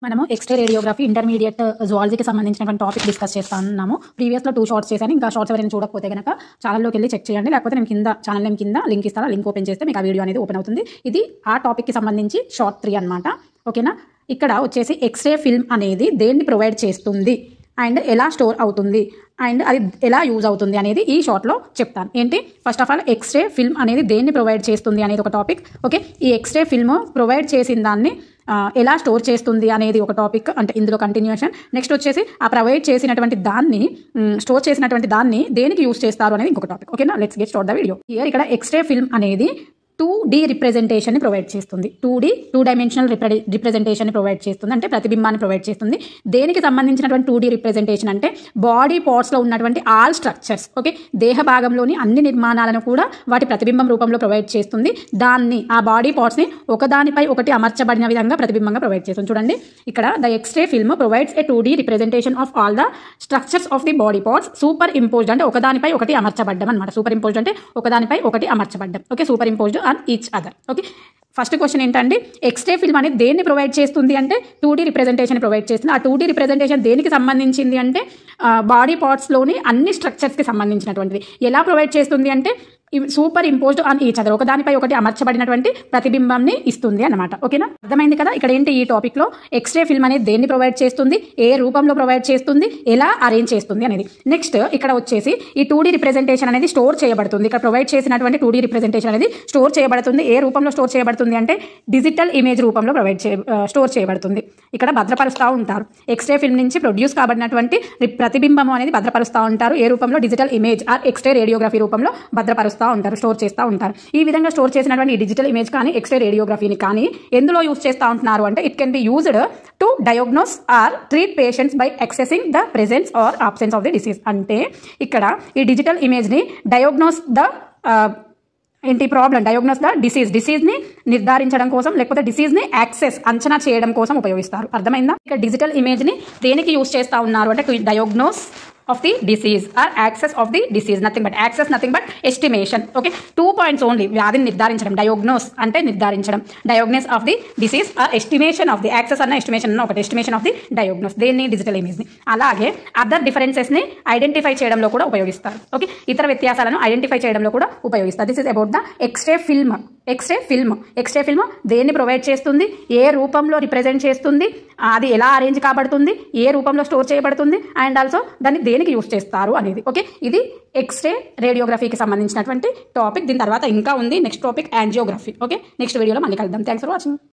మనము x ray radiography intermediate జువాలజీకి సంబంధించినటువంటి topic discuss చేస్తున్నాము. ప్రీవియస్లో 2 షార్ట్స్ చేశాను. ఇంకా షార్ట్స్ ఎవరైనా చూడకపోతే కనుక ఛానల్లోకి వెళ్ళి చెక్ చేయండి. లేకపోతే నేను ఛానల్ నేమ్ కింద లింక్ ఇస్తాను. లింక్ ఓపెన్ చేస్తే మీకు ఆ వీడియో అనేది ఓపెన్ అవుతుంది. ఇది ఆ టాపిక్కి సంబంధించి షార్ట్ 3 అనమాట. ఓకేనా. ఇక్కడ వచ్చేసి ఎక్స్రే ఫిల్మ్ అనేది దేన్ని ప్రొవైడ్ చేస్తుంది అండ్ ఎలా స్టోర్ అవుతుంది అండ్ అది ఎలా యూజ్ అవుతుంది అనేది ఈ షార్ట్లో చెప్తాను. ఏంటి, first of all X-ray film అనేది దేన్ని ప్రొవైడ్ చేస్తుంది అనేది ఒక టాపిక్. ఓకే, ఈ ఎక్స్రే ఫిల్మ్ ప్రొవైడ్ చేసిన దాన్ని ఎలా స్టోర్ చేస్తుంది అనేది ఒక టాపిక్, అంటే ఇందులో కంటిన్యూషన్. నెక్స్ట్ వచ్చేసి ఆ ప్రొవైడ్ చేసినటువంటి దాన్ని స్టోర్ చేసినటువంటి దాన్ని దేనికి యూజ్ చేస్తారు అనేది ఇంకొక టాపిక్. ఓకేనా, let's get start the video. ఇక్కడ ఎక్స్రే ఫిల్మ్ అనేది 2D రిప్రజెంటేషన్ని ప్రొవైడ్ చేస్తుంది. 2 డైమెన్షనల్ రిప్రజెంటేషన్ని ప్రొవైడ్ చేస్తుంది, అంటే ప్రతిబింబాన్ని ప్రొవైడ్ చేస్తుంది. దేనికి సంబంధించినటువంటి 2D రిప్రజెంటేషన్ అంటే బాడీ పార్ట్స్లో ఉన్నటువంటి ఆల్ స్ట్రక్చర్స్, ఓకే, దేహ భాగంలోని అన్ని నిర్మాణాలను కూడా వాటి ప్రతిబింబం రూపంలో ప్రొవైడ్ చేస్తుంది. దాన్ని ఆ బాడీ పార్ట్స్ని ఒకదానిపై ఒకటి అమర్చబడిన విధంగా ప్రతిబింబంగా ప్రొవైడ్ చేస్తుంది. చూడండి, ఇక్కడ the X-ray film provides a 2D representation of all the structures of the body parts superimposed, అంటే ఒకదానిపై ఒకటి అమర్చబడ్డం అనమాట. సూపర్ ఇంపోజ్డ్ అంటే ఒకదానిపై ఒకటి అమర్చబడ్డం. Okay, super imposed on each other. Okay, first question ఏంటంటే ఎక్స్రే ఫిల్మ్ అనేది దేన్ని ప్రొవైడ్ చేస్తుంది అంటే 2D రిప్రజెంటేషన్ ప్రొవైడ్ చేస్తుంది. ఆ 2D రిప్రజెంటేషన్ దేనికి సంబంధించింది అంటే బాడీ పార్ట్స్లోని అన్ని స్ట్రక్చర్స్కి సంబంధించినటువంటిది. ఎలా ప్రొవైడ్ చేస్తుంది అంటే super imposed on each other, ఒకదానిపై ఒకటి అమర్చబడినటువంటి ప్రతిబింబాన్ని ఇస్తుంది అనమాట. ఓకేనా, అర్థమైంది కదా. ఇక్కడ ఏంటి, ఈ టాపిక్లో ఎక్స్రే ఫిల్మ్ అనేది దేన్ని ప్రొవైడ్ చేస్తుంది, ఏ రూపంలో ప్రొవైడ్ చేస్తుంది, ఎలా అరేంజ్ చేస్తుంది అనేది. నెక్స్ట్ ఇక్కడ వచ్చేసి ఈ 2D రిప్రజెంటేషన్ అనేది స్టోర్ చేయబడుతుంది. ఇక్కడ ప్రొవైడ్ చేసినటువంటి 2D రిప్రజెంటేషన్ అనేది స్టోర్ చేయబడుతుంది. ఏ రూపంలో స్టోర్ చేయబడుతుంది అంటే డిజిటల్ ఇమేజ్ రూపంలో స్టోర్ చేయబడుతుంది. ఇక్కడ భద్రపరుస్తూ ఉంటారు. ఎక్స్రే ఫిల్మ్ నుంచి ప్రొడ్యూస్ కాబడినటువంటి ప్రతిబింబం అనేది భద్రపరుస్తూ ఉంటారు. ఏ రూపంలో, digital image or X-ray radiography రూపంలో భద్రపరుస్తూ ఉంటారు, స్టోర్ చేస్తూ ఉంటారు. ఈ విధంగా స్టోర్ చేసినటువంటి డిజిటల్ ఇమేజ్ కానీ ఎక్స్రే రేడియోగ్రఫీని కానీ ఎందులో యూజ్ చేస్తూ ఉంటున్నారు అంటే it can be used to diagnose or treat patients by accessing the presence or absence of the disease. అంటే ఇక్కడ ఈ డిజిటల్ ఇమేజ్ని డయాగ్నోస్ ద డయాగ్నోస్ ద డిసీజ్ని నిర్ధారించడం కోసం, లేకపోతే డిసీజ్ని యాక్సెస్ అంచనా చేయడం కోసం ఉపయోగిస్తారు. అర్థమైందా. ఇక్కడ డిజిటల్ ఇమేజ్ని దేనికి యూజ్ చేస్తూ ఉన్నారు అంటే to diagnose of the disease or access of the disease, nothing but estimation. Okay, 2 points only. వ్యాధిని నిర్ధారించడం, డయాగ్నోస్ అంటే నిర్ధారించడం, diagnose of the disease are estimation of the access అన్న ఎస్టిమేషన్ అన్న ఒకటి, ఎస్టిమేషన్ ఆఫ్ ది డయాగ్నోస్, దేన్ని digital ఇమేజ్ని. అలాగే అదర్ డిఫరెన్సెస్ని ఐడెంటిఫై చేయడంలో కూడా ఉపయోగిస్తారు. ఓకే, ఇతర వ్యత్యాసాలను ఐడెంటిఫై చేయడంలో కూడా ఉపయోగిస్తారు. This is about the X-ray film. X-ray film దేన్ని ప్రొవైడ్ చేస్తుంది, ఏ రూపంలో రిప్రజెంట్ చేస్తుంది, అది ఎలా అరేంజ్ కాబడుతుంది, ఏ రూపంలో స్టోర్ చేయబడుతుంది, అండ్ ఆల్సో దాన్ని దేనికి యూజ్ చేస్తారు అనేది. ఓకే, ఇది ఎక్స్రే రేడియోగ్రఫీకి సంబంధించినటువంటి టాపిక్. దీని తర్వాత ఇంకా ఉంది next topic angiography. Okay, next వీడియోలో మళ్ళీ కలుద్దాం. Thanks for watching.